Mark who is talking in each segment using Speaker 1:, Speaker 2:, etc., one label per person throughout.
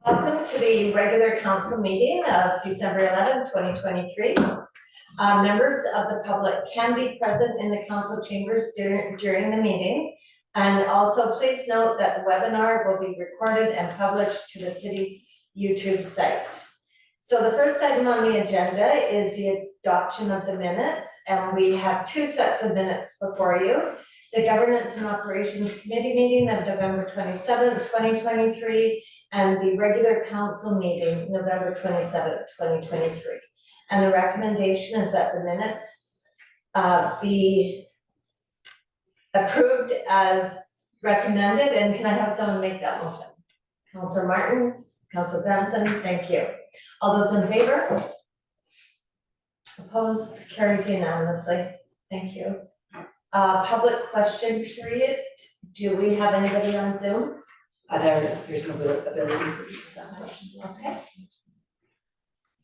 Speaker 1: Welcome to the regular council meeting of December 11th, 2023. Members of the public can be present in the council chambers during the meeting. And also please note that the webinar will be recorded and published to the city's YouTube site. So the first item on the agenda is the adoption of the minutes, and we have two sets of minutes before you. The Governance and Operations Committee meeting of November 27th, 2023, and the regular council meeting, November 27th, 2023. And the recommendation is that the minutes be approved as recommended. And can I have someone make that motion? Councillor Martin, Councillor Benson, thank you. All those in favor? Opposed? Carried unanimously. Thank you. Public question period. Do we have anybody on Zoom?
Speaker 2: There's no ability for you to ask questions.
Speaker 1: Okay.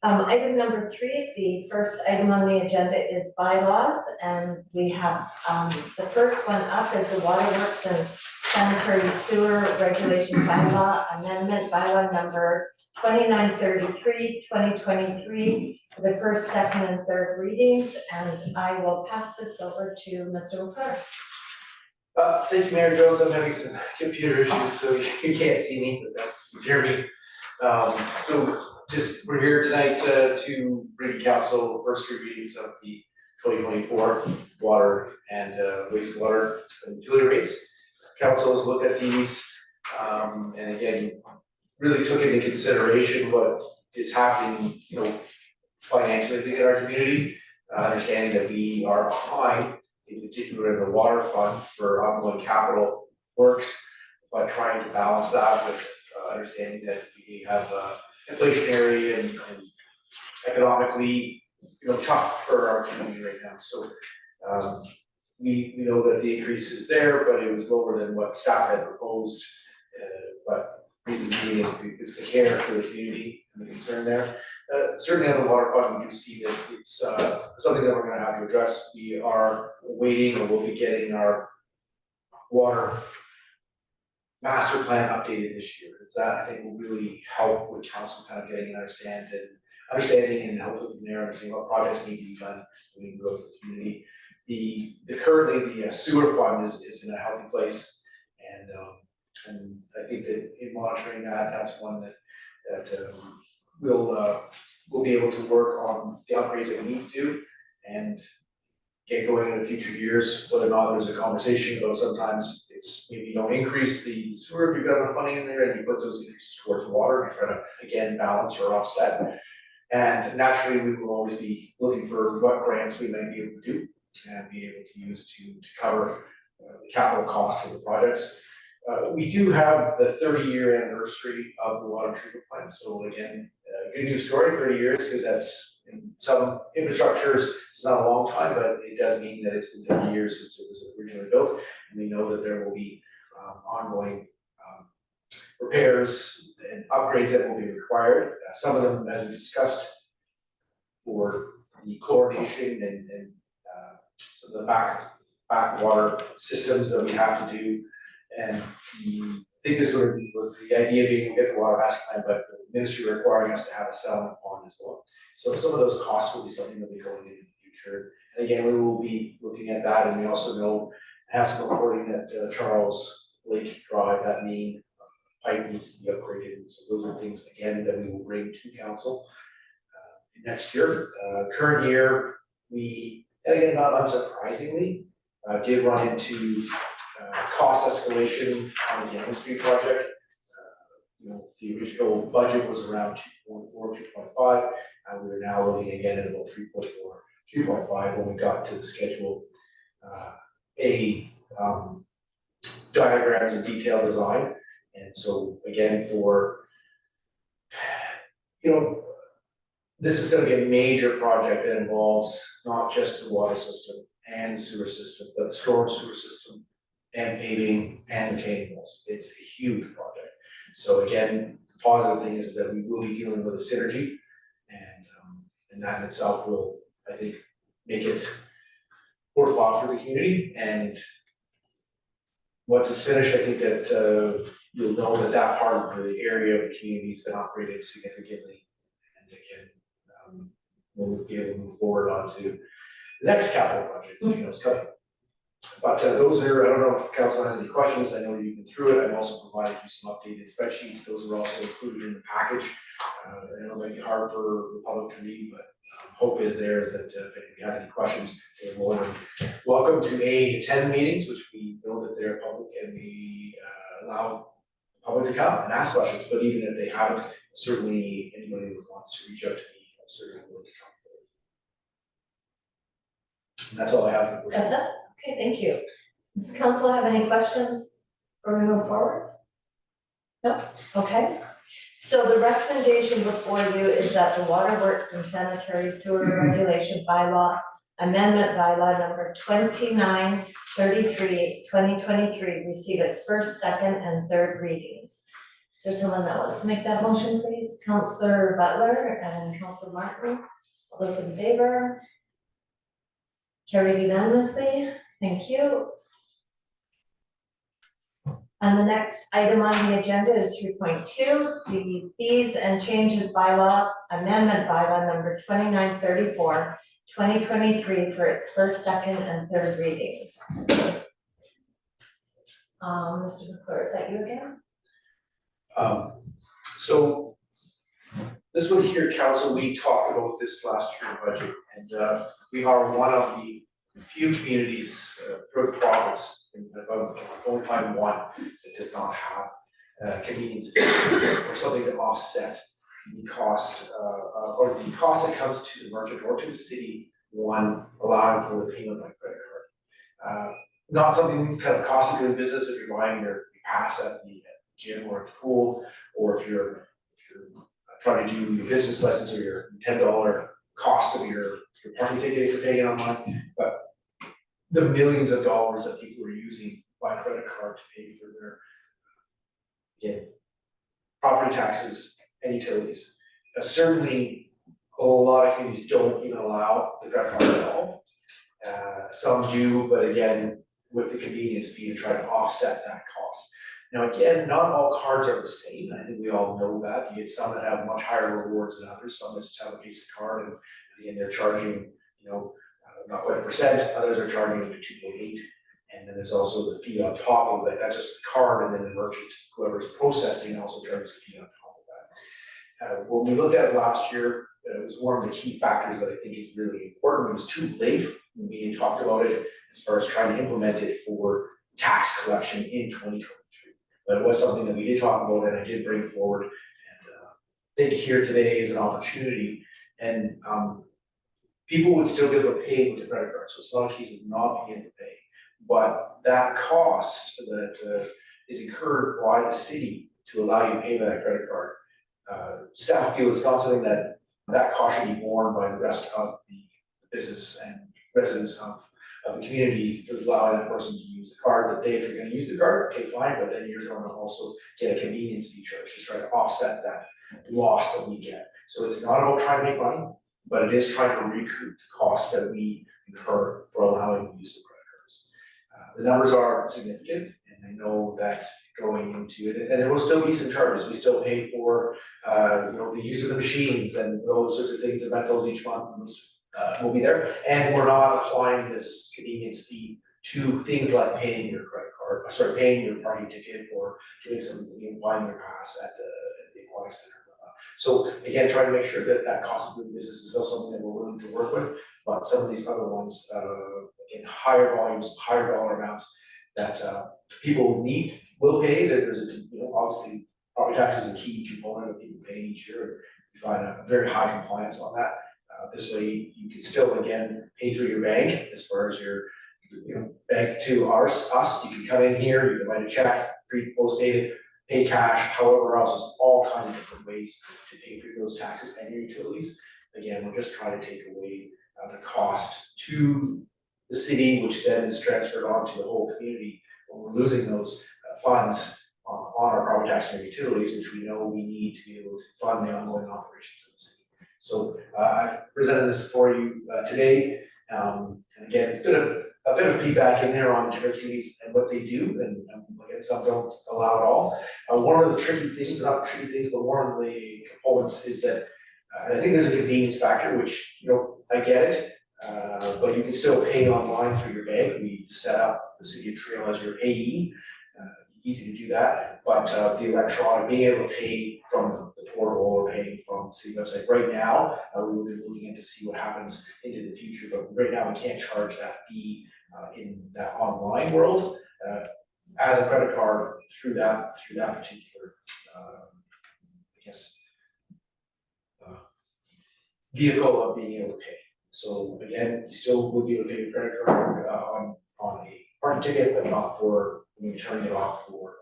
Speaker 1: Item number 3, the first item on the agenda is bylaws, and we have the first one up is the Waterworks and Sanitary Sewer Regulation Bylaw Amendment, bylaw number 2933, 2023, for the first, second, and third readings, and I will pass this over to Mr. McClure.
Speaker 3: Thank you, Mayor Jones. I'm having some computer issues, so you can't see me, but that's Jeremy. We're here tonight to bring to council first 3 readings of the 2024 water and wastewater and utility rates. Council has looked at these and again really took into consideration what is happening, financially in our community, understanding that we are behind, in particular in the water fund for ongoing capital works, but trying to balance that with understanding that we have inflationary and economically tough for our community right now. So we know that the increase is there, but it was lower than what staff had proposed. But reason being is the care for the community and the concern there. Certainly on the water fund, we do see that it's something that we're going to have to address. We are waiting, or we'll be getting our water master plan updated this year. That I think will really help with council kind of getting an understanding and help with there, understanding what projects need to be done when we grow to the community. Currently the sewer fund is in a healthy place, and I think that in monitoring that's one that we'll be able to work on the upgrades that we need to do and get going in the future years. Whether or not there's a conversation about sometimes it's maybe you don't increase the sewer if you've got enough funding in there, and you put those increases towards water to try to again balance or offset. And naturally we will always be looking for what grants we might be able to do and be able to use to cover the capital cost of the projects. We do have the 30-year anniversary of the water treatment plant. So again, good news story, 30 years, because that's in some infrastructures, it's not a long time, but it does mean that it's been 30 years since it was originally built. And we know that there will be ongoing repairs and upgrades that will be required. Some of them, as we discussed, for the chlorination and some of the backwater systems that we have to do. And I think there's going to be the idea being we'll get the water master plan, but the ministry requiring us to have a settlement pond as well. So some of those costs will be something that will be going into the future. And again, we will be looking at that, and we also know have some reporting that Charles Lake Drive, that main pipe needs to be upgraded. So those are things again that we will bring to council next year. Current year, we, and again, not unsurprisingly, did run into cost escalation on the Gannon Street project. The original budget was around 2.4, 2.5, and we were now looking again at about 3.4, 3.5 when we got to the schedule diagrams and detailed design. And so again, this is going to be a major project that involves not just the water system and the sewer system, but the storm sewer system and paving and retaining walls. It's a huge project. So again, the positive thing is that we will be dealing with a synergy, and that in itself will, I think, make it worthwhile for the community. And once it's finished, I think that you'll know that that part of the area of the community has been upgraded significantly. And again, we'll be able to move forward onto the next capital budget, which you know is coming. But those are, I don't know if council has any questions, I know you've been through it, I've also provided you some updated spreadsheets, those are also included in the package. I know it might be hard for the public to read, but hope is there is that if anybody has any questions, they're more than welcome to attend meetings, which we know that they're public and we allow the public to come and ask questions, but even if they haven't, certainly anybody who wants to reach out to me, I'm certainly willing to come. And that's all I have.
Speaker 1: That's it? Okay, thank you. Does council have any questions before we move forward? No? Okay. So the recommendation before you is that the Waterworks and Sanitary Sewer Regulation Bylaw Amendment Bylaw number 2933, 2023 receive its first, second, and third readings. Is there someone that wants to make that motion, please? Councillor Butler and Councillor Martin, all those in favor? Carried unanimously, thank you. And the next item on the agenda is 3.2, the fees and changes bylaw amendment bylaw number 2934, 2023 for its first, second, and third readings. Mr. McClure, is that you again?
Speaker 3: So this one here, council, we talked about this last year in budget, and we are one of the few communities throughout the province, and I can only find one that does not have convenience fee or something to offset the cost or the cost that comes to the merchant or to the city, one allowing for the payment by credit card. Not something that's kind of cost of doing business if you're buying your pass at the gym or at the pool, or if you're trying to do your business license or your $10 cost of your parking ticket if you're paying it online. But the millions of dollars that people are using by credit card to pay for their property taxes and utilities. Certainly, a lot of communities don't even allow the credit card at all. Some do, but again, with the convenience fee to try to offset that cost. Now, again, not all cards are the same. I think we all know that. You get some that have much higher rewards than others. Some that just have a basic card, and again, they're charging, not quite a percent. Others are charging up to 2.8, and then there's also the fee on top of that. That's just the card, and then the merchant, whoever's processing, also charges a fee on top of that. When we looked at it last year, it was one of the key factors that I think is really important. It was too late when we talked about it as far as trying to implement it for tax collection in 2023. But it was something that we did talk about and I did bring forward, and I think here today is an opportunity, and people would still be able to pay with the credit card, so it's not a case of not being able to pay. But that cost that is incurred by the city to allow you to pay by that credit card, staff feel it's not something that cost should be borne by the rest of the business and residents of the community for allowing that person to use the card. That if you're gonna use the card, okay, fine, but then you're gonna also get a convenience fee charge to try to offset that loss that we get. So it's not about trying to make money, but it is trying to recoup the cost that we incur for allowing the use of credit cards. The numbers are significant, and I know that going into it, and there will still be some charges. We still pay for the use of the machines and those sorts of things, and rentals each month. Will be there, and we're not applying this convenience fee to things like paying your credit card, paying your parking ticket, or doing some, buying your pass at the aquatic center. So again, trying to make sure that that cost of doing business is still something that we're willing to work with, but some of these other ones, in higher volumes, higher dollar amounts that people will pay. That there's obviously property tax is a key component of people paying each year, and we find a very high compliance on that. This way you can still, again, pay through your bank as far as your, bank to us. You can come in here, you can write a check, post dated, pay cash, however else, there's all kinds of different ways to pay for those taxes and your utilities. Again, we're just trying to take away the cost to the city, which then is transferred on to the whole community when we're losing those funds on our property tax and utilities, which we know we need to be able to fund the ongoing operations of the city. So I've presented this for you today, and again, it's been a bit of feedback in there on different communities and what they do, and again, some don't allow it all. One of the tricky things, not tricky things, but one of the components is that I think there's a convenience factor, which, I get it, but you can still pay online through your bank. We set up the City of Trail as your payee, easy to do that, but the electronic, being able to pay from the portal or paying from the city website, right now, we will be looking in to see what happens into the future, but right now we can't charge that fee in that online world, as a credit card through that particular, I guess, vehicle of being able to pay. So again, you still will be able to pay your credit card on a parking ticket, but not for when you're turning it off for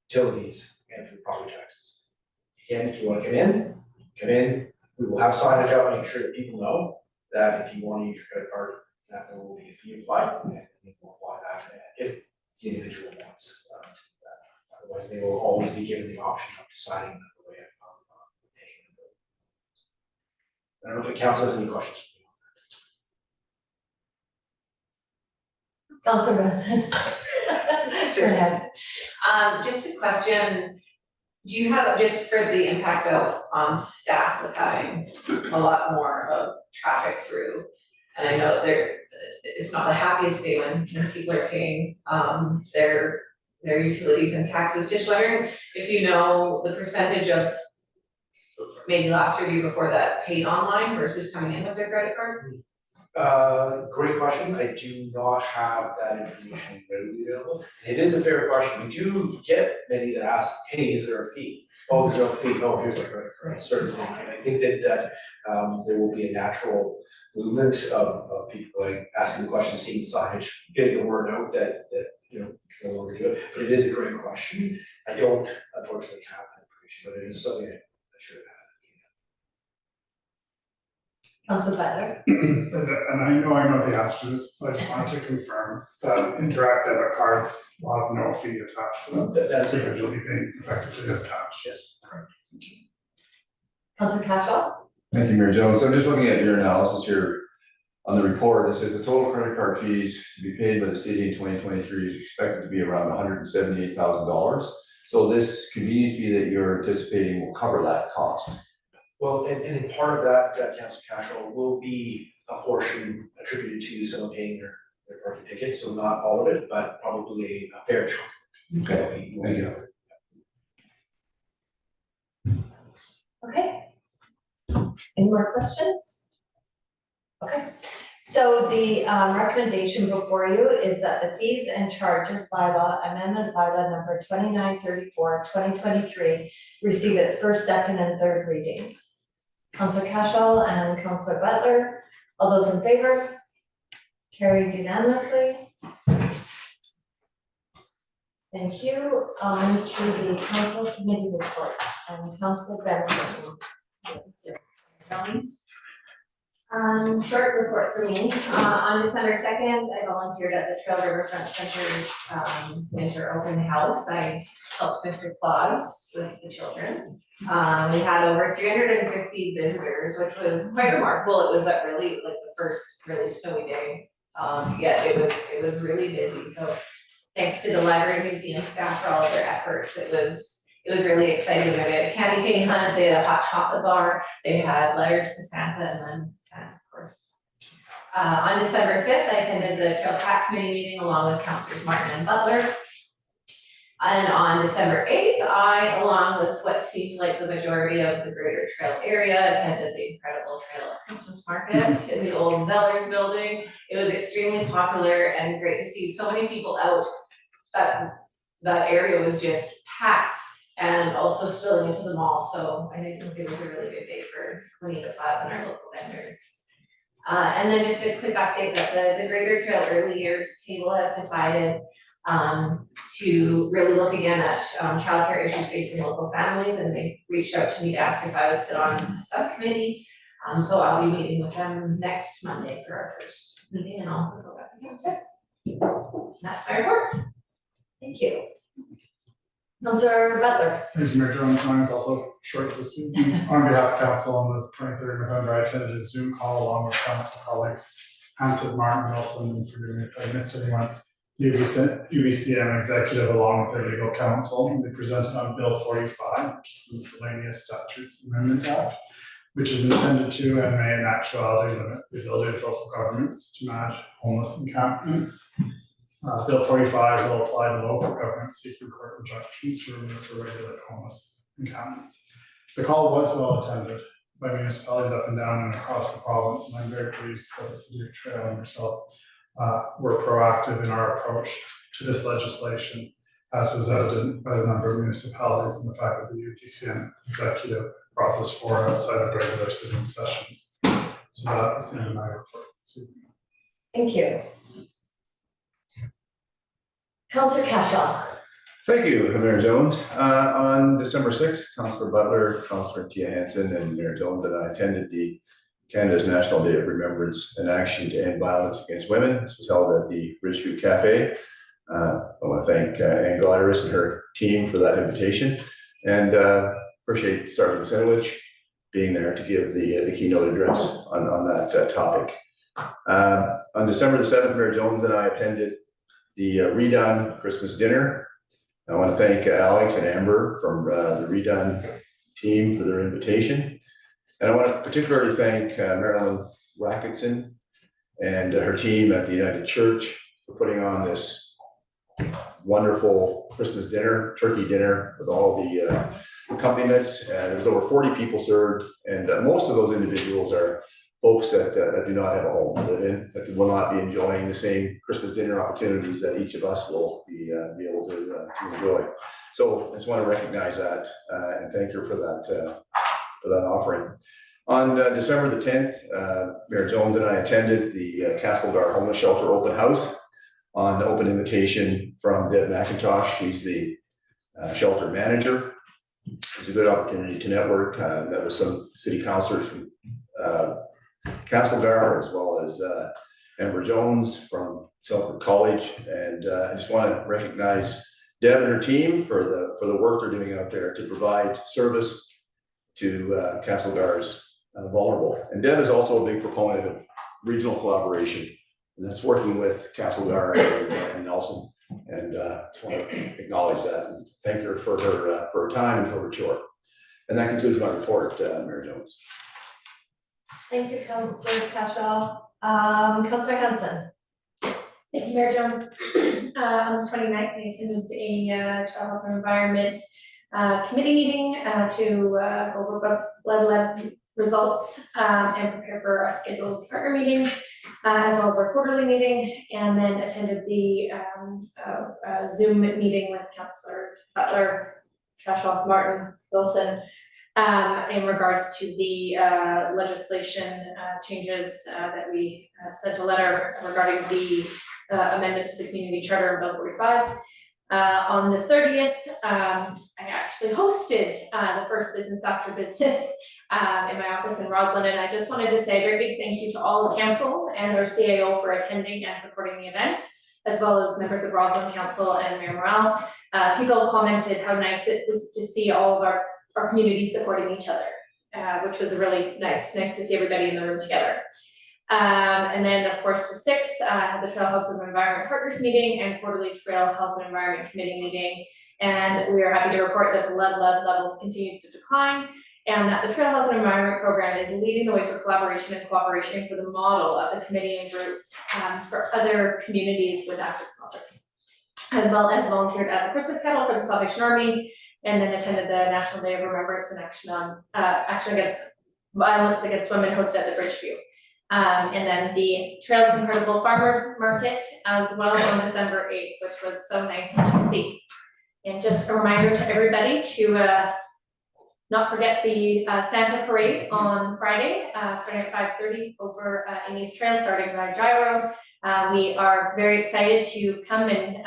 Speaker 3: utilities and for property taxes. Again, if you want to come in, we will have signage out, making sure that people know that if you want to use your credit card, that there will be a fee applied, and we will apply that if the individual wants to do that. Otherwise, they will always be given the option of deciding the way of paying the bill. I don't know if the council has any questions for me.
Speaker 1: Councilor Benson. Go ahead.
Speaker 4: Just a question, do you have, just for the impact on staff with having a lot more of traffic through? And I know it's not the happiest day when people are paying, their utilities and taxes, just wondering if you know the percentage of maybe last year, year before that paid online versus coming in with their credit card?
Speaker 3: Great question. I do not have that information readily available. It is a fair question. We do get many that ask, hey, is there a fee? Oh, there's no fee. Oh, here's my credit card. Certainly. And I think that there will be a natural movement of people like asking the question, seeing signage, getting the word out that can no longer do it. But it is a great question. I don't unfortunately have that information, but it is something I should have.
Speaker 1: Councilor Butler.
Speaker 5: And I know the answer to this, but I just wanted to confirm that indirect debit cards will have no fee attached to them.
Speaker 3: That's
Speaker 5: So
Speaker 3: it.
Speaker 5: you'll be paying effectively as cash.
Speaker 3: Yes.
Speaker 5: Correct. Thank you.
Speaker 1: Councilor Cashel.
Speaker 6: Thank you, Mayor Jones. So I'm just looking at your analysis here on the report. It says the total credit card fees to be paid by the city in 2023 is expected to be around $178,000. So this convenience fee that you're anticipating will cover that cost.
Speaker 3: Well, and in part of that, Council Cashel will be a portion attributed to someone paying their parking ticket, so not all of it, but probably a fair chunk.
Speaker 6: Okay, thank you.
Speaker 1: Okay. Any more questions? Okay, so the recommendation before you is that the fees and charges bylaw, amendment bylaw number 2934, 2023, receive its first, second, and third readings. Councilor Cashel and Councilor Butler, all those in favor? Carried unanimously. Thank you. On to the council committee reports, and Councilor Benson.
Speaker 4: Short report for me. On December 2nd, I volunteered at the Trail Riverfront Center's winter open house. I helped Mr. Claus with the children. We had over 350 visitors, which was quite remarkable. It was that really, like the first really snowy day. Yet it was really busy. So thanks to the library museum staff for all of their efforts. It was really exciting. They had a candy cane hunt, they had a hot chocolate bar, they had letters to Santa, and then Santa, of course. On December 5th, I attended the Trail Cat Committee meeting along with Councilors Martin and Butler. And on December 8th, I, along with what seemed like the majority of the Greater Trail area, attended the incredible Trail Christmas Market in the old Zellers building. It was extremely popular and great to see so many people out. That area was just packed and also spilling into the mall. So I think it was a really good day for Bonita Plaza and our local vendors. And then just a quick update that the Greater Trail Early Years Table has decided to really look again at childcare issues facing local families, and they reached out to me to ask if I would sit on the subcommittee. So I'll be meeting with them next Monday for our first meeting, and I'll go back again too. That's my report.
Speaker 1: Thank you. Councilor Butler.
Speaker 5: Thank you, Mayor Jones. Mine is also short this evening. On behalf of council on the 23rd of November, I attended a Zoom call along with council colleagues Hanson, Martin, Wilson, and forgive me if I missed anyone, the UBCM executive along with their legal counsel. They presented on Bill 45, which is the Miscellaneous Statutes Amendment Act, which is intended to and may in actuality limit the ability of local governments to manage homeless encampments. Bill 45 will apply to local governments seeking court injunctions to remove or regulate homeless encampments. The call was well attended by municipalities up and down and across the province, and I'm very pleased that the City of Trail and yourself were proactive in our approach to this legislation, as was evident by the number of municipalities and the fact that the UDCM executive brought this forward outside of regular sitting sessions. So that is the end of my report this evening.
Speaker 1: Thank you. Councillor Cashel.
Speaker 6: Thank you, Mayor Jones. On December 6th, Councillor Butler, Councillor Tia Hansen, and Mayor Jones and I attended the Canada's National Day of Remembrance and Action to End Violence Against Women. This was held at the Ridgeview Cafe. I want to thank Ann Gladys and her team for that invitation, and appreciate Sergeant Senowich being there to give the keynote address on that topic. On December the 7th, Mayor Jones and I attended the Redone Christmas dinner. I want to thank Alex and Amber from the Redone team for their invitation. And I want to particularly thank Marilyn Racketson and her team at the United Church for putting on this wonderful Christmas dinner, turkey dinner with all the accompaniments. There was over 40 people served, and most of those individuals are folks that do not have a home to live in, that will not be enjoying the same Christmas dinner opportunities that each of us will be able to enjoy. So I just want to recognize that and thank her for that offering. On December the 10th, Mayor Jones and I attended the Castlegar Homeless Shelter open house on the open invitation from Deb McIntosh. She's the shelter manager. It was a good opportunity to network. Met with some city councilors from Castlegar, as well as Amber Jones from Selkirk College, and I just want to recognize Deb and her team for the work they're doing out there to provide service to Castlegar's vulnerable. And Deb is also a big proponent of regional collaboration, and that's working with Castlegar and Nelson. And just want to acknowledge that and thank her for her time and for her tour. And that concludes my report, Mayor Jones.
Speaker 1: Thank you, Councillor Cashel. Councillor Hansen.
Speaker 7: Thank you, Mayor Jones. On the 29th, I attended a Trail Health and Environment committee meeting to go over blood lab results and prepare for our scheduled partner meeting, as well as our quarterly meeting, and then attended the Zoom meeting with Councillor Butler, Cashel, Martin, Wilson, in regards to the legislation changes that we sent a letter regarding the amendments to the community charter in Bill 45. On the 30th, I actually hosted the first Business After Business in my office in Roslyn, and I just wanted to say a very big thank you to all the council and our CAO for attending and supporting the event, as well as members of Roslyn Council and Mayor Morale. People commented how nice it was to see all of our community supporting each other, which was really nice to see everybody in the room together. And then, of course, the 6th, I had the Trail Health and Environment Partners meeting and quarterly Trail Health and Environment Committee meeting. And we are happy to report that the lead levels continue to decline, and that the Trail Health and Environment Program is leading the way for collaboration and cooperation for the model of the committee and groups for other communities with active smelters, as well as volunteered at the Christmas Kettle for the Salvation Army, and then attended the National Day of Remembrance and Action Against Violence Against Women hosted at the Bridgeview. And then the Trails of Incredible Farmers Market as well on December 8th, which was so nice to see. And just a reminder to everybody to not forget the Santa Parade on Friday, starting at 5:30 over in East Trail, starting by Gyro. We are very excited to come and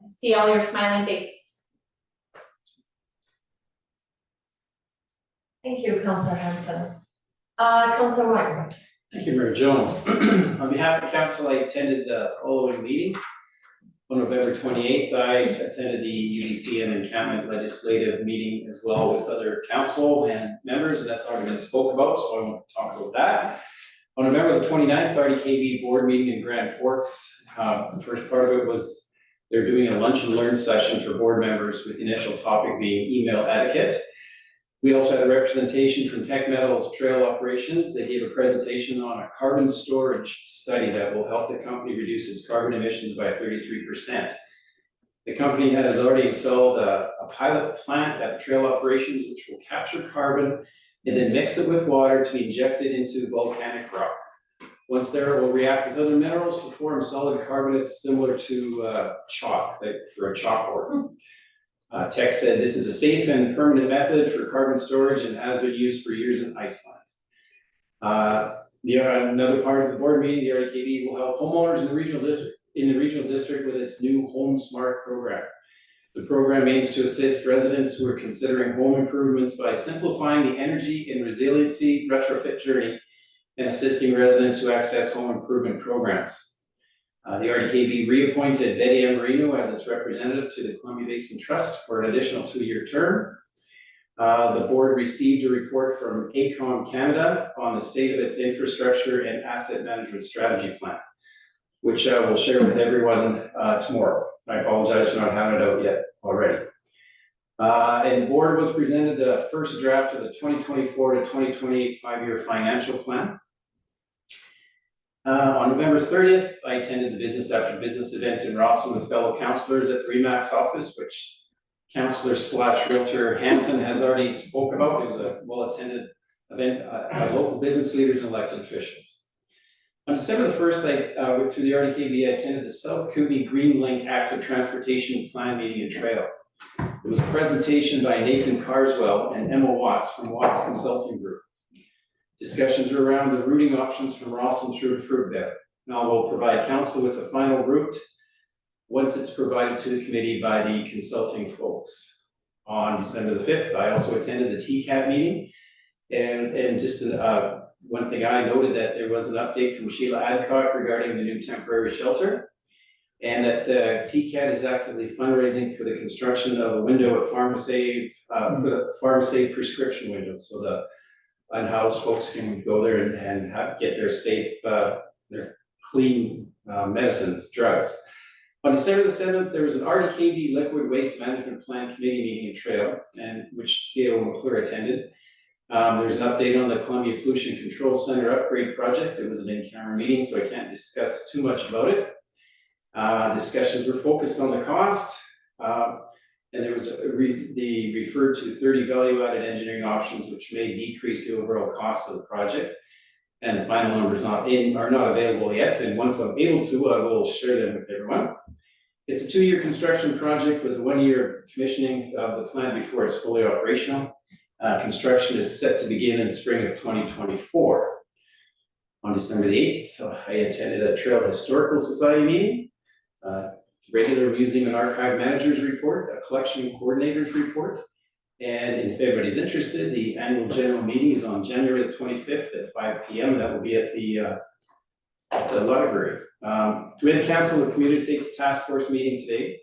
Speaker 7: see all your smiling faces.
Speaker 1: Thank you, Councillor Hansen. Councillor Martin.
Speaker 8: Thank you, Mayor Jones. On behalf of council, I attended the following meetings. On November 28th, I attended the UDCM encampment legislative meeting as well with other council and members, and that's already been spoke about, so I won't talk about that. On November the 29th, RDKB board meeting in Grand Forks. The first part of it was they're doing a lunch and learn session for board members with the initial topic being email etiquette. We also had a representation from Tech Metals Trail Operations. They gave a presentation on a carbon storage study that will help the company reduce its carbon emissions by 33%. The company has already installed a pilot plant at Trail Operations, which will capture carbon and then mix it with water to be injected into volcanic rock. Once there, it will react with other minerals to form solid carbonates similar to chalk, like for a chalkboard. Tech said this is a safe and permanent method for carbon storage and has been used for years in Iceland. Another part of the board meeting, the RDKB will help homeowners in the regional district with its new Home Smart program. The program aims to assist residents who are considering home improvements by simplifying the energy and resiliency retrofit journey and assisting residents who access home improvement programs. The RDKB reappointed Betty Amarino as its representative to the Columbia Basin Trust for an additional 2-year term. The board received a report from AECOM Canada on the state of its infrastructure and asset management strategy plan, which I will share with everyone tomorrow. I apologize for not having it out yet already. And the board was presented the first draft of the 2024 to 2028 5-year financial plan. On November 30th, I attended the Business After Business event in Rawson with fellow councillors at the REMAX office, which Councillor/Realtor Hansen has already spoke about. It was a well-attended event by local business leaders and elected officials. On December the 1st, I went through the RDKB. I attended the South Kootenay Green Link Active Transportation Plan meeting and trail. It was a presentation by Nathan Carswell and Emma Watts from Watts Consulting Group. Discussions were around the routing options from Rawson through to Fruitbed. Now we'll provide council with a final route once it's provided to the committee by the consulting folks. On December the 5th, I also attended the TCAT meeting. And just one thing I noted that there was an update from Sheila Adcock regarding the new temporary shelter. And that the TCAT is actively fundraising for the construction of a window at PharmaSave, for the PharmaSave prescription window. So the unhoused folks can go there and get their safe, their clean medicines, drugs. On December the 7th, there was an RDKB Liquid Waste Management Plan Committee meeting in Trail, and which CEO McClure attended. There's an update on the Columbia Pollution Control Center upgrade project. It was an in-camera meeting, so I can't discuss too much about it. Discussions were focused on the cost, and there was they referred to 30 value-added engineering options, which may decrease the overall cost of the project. And the final numbers are not available yet, and once I'm able to, I will share them with everyone. It's a 2-year construction project with a 1-year commissioning of the plant before it's fully operational. Construction is set to begin in spring of 2024. On December the 8th, I attended a Trail Historical Society meeting, regular museum and archive managers report, a collection coordinators report. And if everybody's interested, the annual general meeting is on January the 25th at 5 p.m. That will be at the library. We had a Council of Community Safety Task Force meeting today.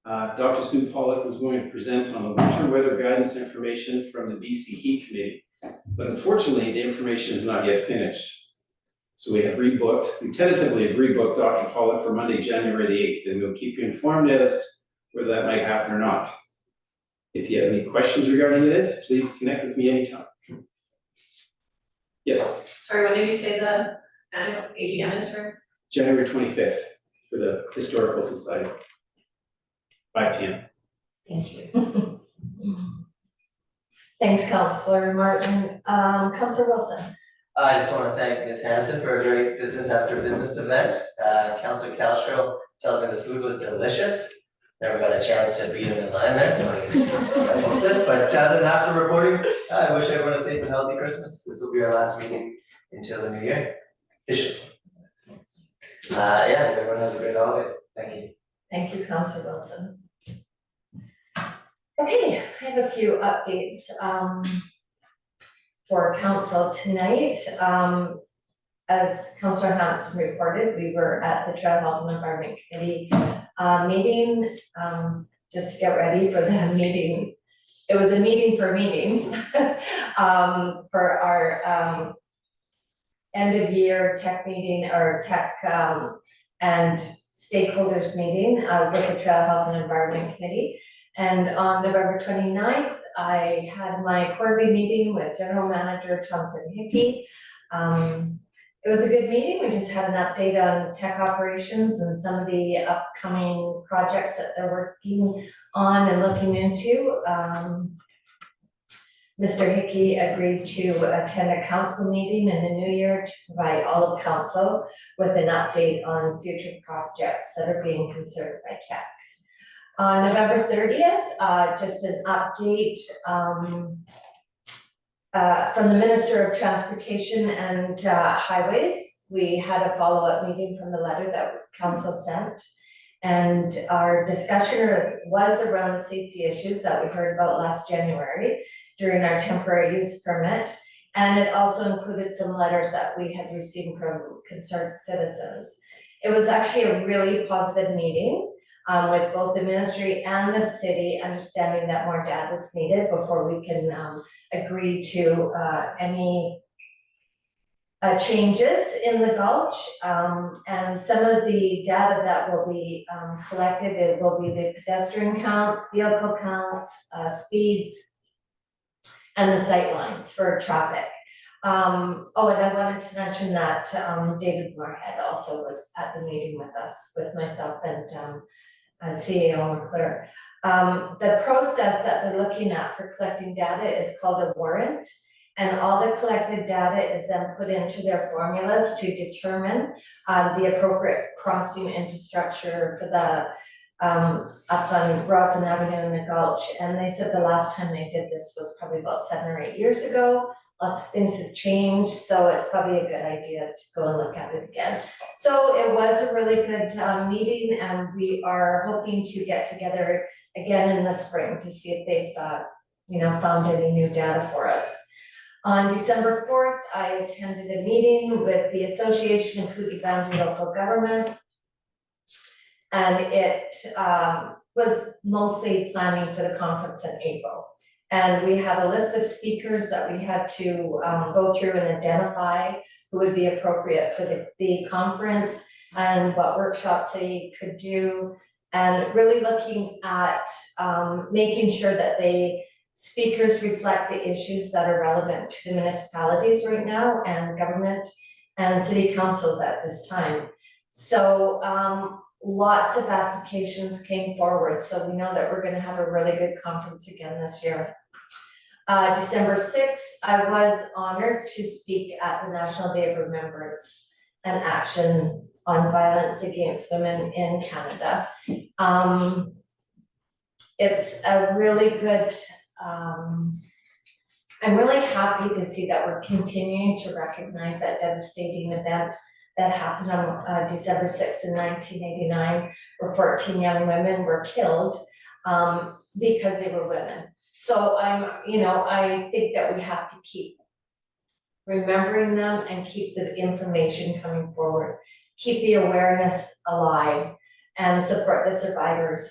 Speaker 8: Dr. Sue Pollock was going to present on the winter weather guidance information from the BC Heat Committee, but unfortunately, the information is not yet finished. So we tentatively have rebooked Dr. Pollock for Monday, January the 8th, and we'll keep you informed as to whether that might happen or not. If you have any questions regarding this, please connect with me anytime. Yes,
Speaker 4: Sorry, when did you say the annual AGM is for?
Speaker 8: January 25th for the Historical Society, 5 p.m.
Speaker 1: Thank you. Thanks, Councillor Martin. Councillor Wilson.
Speaker 2: I just want to thank Ms. Hansen for a great Business After Business event. Councillor Castro tells me the food was delicious. Never got a chance to beat him in line there, so I post it. But other than that, for reporting, I wish everyone a safe and healthy Christmas. This will be our last meeting until the new year, officially. Yeah, everyone has a great holidays. Thank you.
Speaker 1: Thank you, Councillor Wilson. Okay, I have a few updates for council tonight. As Councillor Hansen reported, we were at the Trail Health and Environment Committee meeting, just to get ready for the meeting. It was a meeting for a meeting for our end of year tech meeting or tech, and stakeholders meeting, with the Trail Health and Environment Committee. And on November 29th, I had my quarterly meeting with General Manager Thompson Hickey. It was a good meeting. We just had an update on tech operations and some of the upcoming projects that they're working on and looking into. Mr. Hickey agreed to attend a council meeting in the new year to provide all of council with an update on future projects that are being considered by tech. On November 30th, just an update from the Minister of Transportation and Highways. We had a follow-up meeting from the letter that council sent. And our discussion was around the safety issues that we heard about last January during our temporary use permit. And it also included some letters that we had received from concerned citizens. It was actually a really positive meeting with both the ministry and the city understanding that more data is needed before we can agree to any changes in the gulch, and some of the data that will be collected, it will be the pedestrian counts, vehicle counts, speeds, and the sight lines for traffic. And I wanted to mention that David Moorhead also was at the meeting with us, with myself and CEO McClure. The process that they're looking at for collecting data is called a warrant. And all the collected data is then put into their formulas to determine the appropriate crossing infrastructure for the up on Rawson Avenue in the Gulch. And they said the last time they did this was probably about 7 or 8 years ago. Lots of things have changed, so it's probably a good idea to go and look at it again. So it was a really good meeting, and we are hoping to get together again in the spring to see if they've found any new data for us. On December 4th, I attended a meeting with the Association of Coogee Boundary Local Government. And it was mostly planning for the conference in April. And we had a list of speakers that we had to go through and identify who would be appropriate for the conference and what workshops they could do. And really looking at making sure that speakers reflect the issues that are relevant to the municipalities right now and government and city councils at this time. So lots of applications came forward, so we know that we're going to have a really good conference again this year. December 6th, I was honored to speak at the National Day of Remembrance and Action on Violence Against Women in Canada. It's a really good I'm really happy to see that we're continuing to recognize that devastating event that happened on December 6th in 1989, where 14 young women were killed because they were women. So I think that we have to keep remembering them and keep the information coming forward, keep the awareness alive, and support the survivors.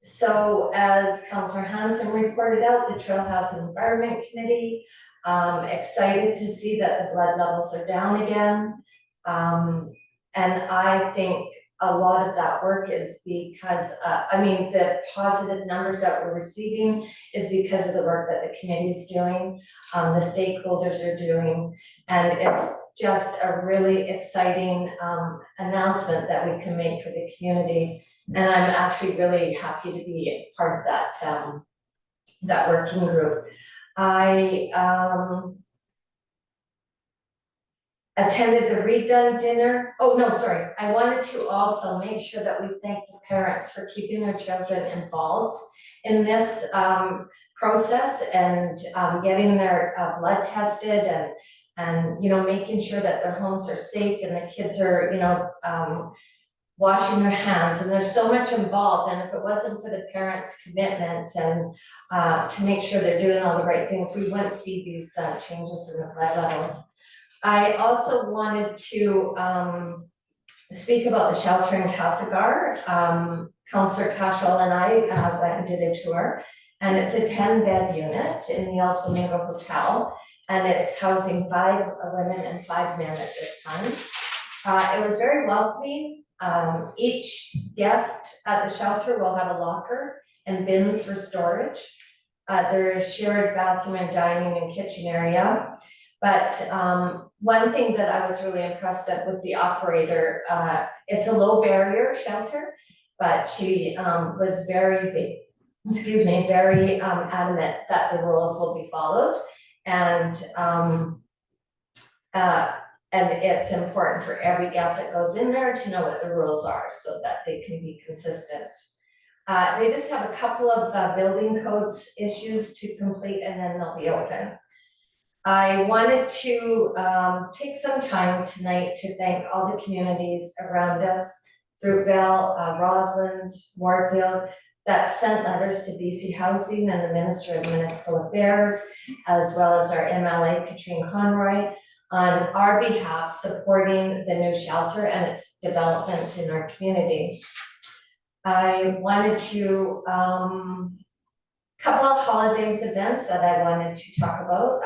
Speaker 1: So as Councillor Hanson reported out, the Trail Health and Environment Committee, excited to see that the blood levels are down again. And I think a lot of that work is because, the positive numbers that we're receiving is because of the work that the committee's doing, the stakeholders are doing, and it's just a really exciting announcement that we can make for the community. And I'm actually really happy to be part of that working group. I attended the Redone dinner. Oh, no, sorry. I wanted to also make sure that we thank the parents for keeping their children involved in this process and getting their blood tested and making sure that their homes are safe and the kids are, washing their hands, and there's so much involved, and if it wasn't for the parents' commitment and to make sure they're doing all the right things, we wouldn't see these changes in the blood levels. I also wanted to speak about the shelter in Castlegar. Councillor Cashel and I went and did a tour, and it's a 10-bed unit in the El Flamingo Hotel, and it's housing 5 women and 5 men at this time. It was very welcoming. Each guest at the shelter will have a locker and bins for storage. There is shared bathroom and dining and kitchen area. But one thing that I was really impressed with the operator, it's a low barrier shelter, but she was very adamant that the rules will be followed. And it's important for every guest that goes in there to know what the rules are so that they can be consistent. They just have a couple of building codes issues to complete and then they'll be open. I wanted to take some time tonight to thank all the communities around us, Fruitvale, Roslyn, Warfield, that sent letters to BC Housing and the Minister of Municipal Affairs, as well as our MLA, Katrine Conroy, on our behalf supporting the new shelter and its development in our community. I wanted to, couple of holidays events that I wanted to talk about.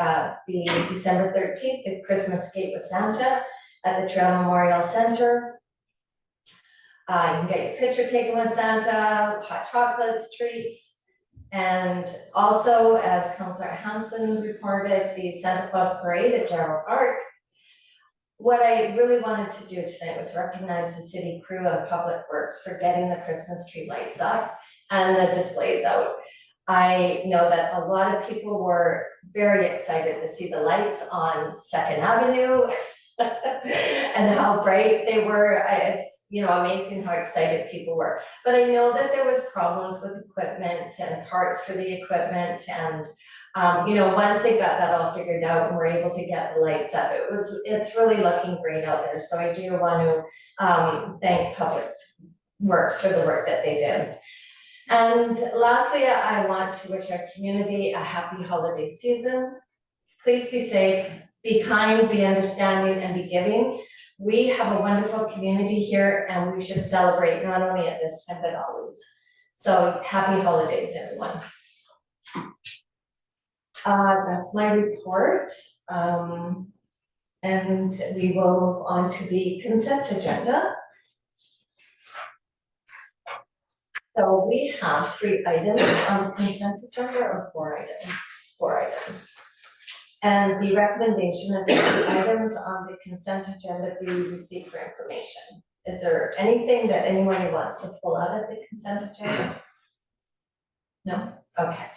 Speaker 1: The December 13th, the Christmas Skate with Santa at the Trail Memorial Center. You can get your picture taken with Santa, hot chocolates, treats. And also, as Councillor Hanson reported, the Santa Claus Parade at Gerald Park. What I really wanted to do tonight was recognize the city crew and Public Works for getting the Christmas tree lights up and the displays out. I know that a lot of people were very excited to see the lights on 2nd Avenue and how bright they were. It's, amazing how excited people were. But I know that there was problems with equipment and parts for the equipment and, once they got that all figured out and were able to get the lights up, it's really looking great out there. So I do want to thank Public Works for the work that they did. And lastly, I want to wish our community a happy holiday season. Please be safe, be kind, be understanding, and be giving. We have a wonderful community here and we should celebrate not only at this time, but always. So happy holidays, everyone. That's my report. And we will move on to the consent agenda. So we have 3 items on the consent agenda, or 4 items? 4 items. And the recommendation is that the items on the consent agenda be received for information. Is there anything that anyone wants to pull out of the consent agenda? No? Okay.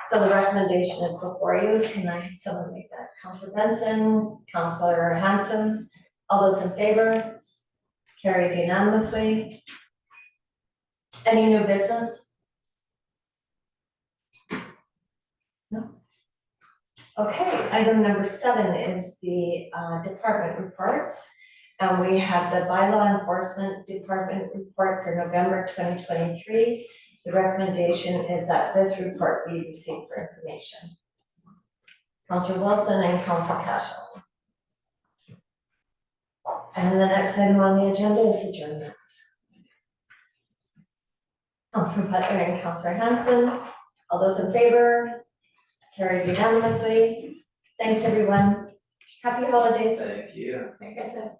Speaker 1: So the recommendation is before you. Can I have someone make that? Councillor Benson, Councillor Hanson, all those in favor? Carried unanimously. Any new business? No? Okay, item number 7 is the department reports. And we have the bylaw enforcement department report for November 2023. The recommendation is that this report be received for information. Councillor Wilson and Councillor Cashel. And the next item on the agenda is adjournment. Councillor Butler and Councillor Hanson, all those in favor? Carried unanimously. Thanks, everyone. Happy holidays.
Speaker 3: Thank you.
Speaker 7: Merry Christmas.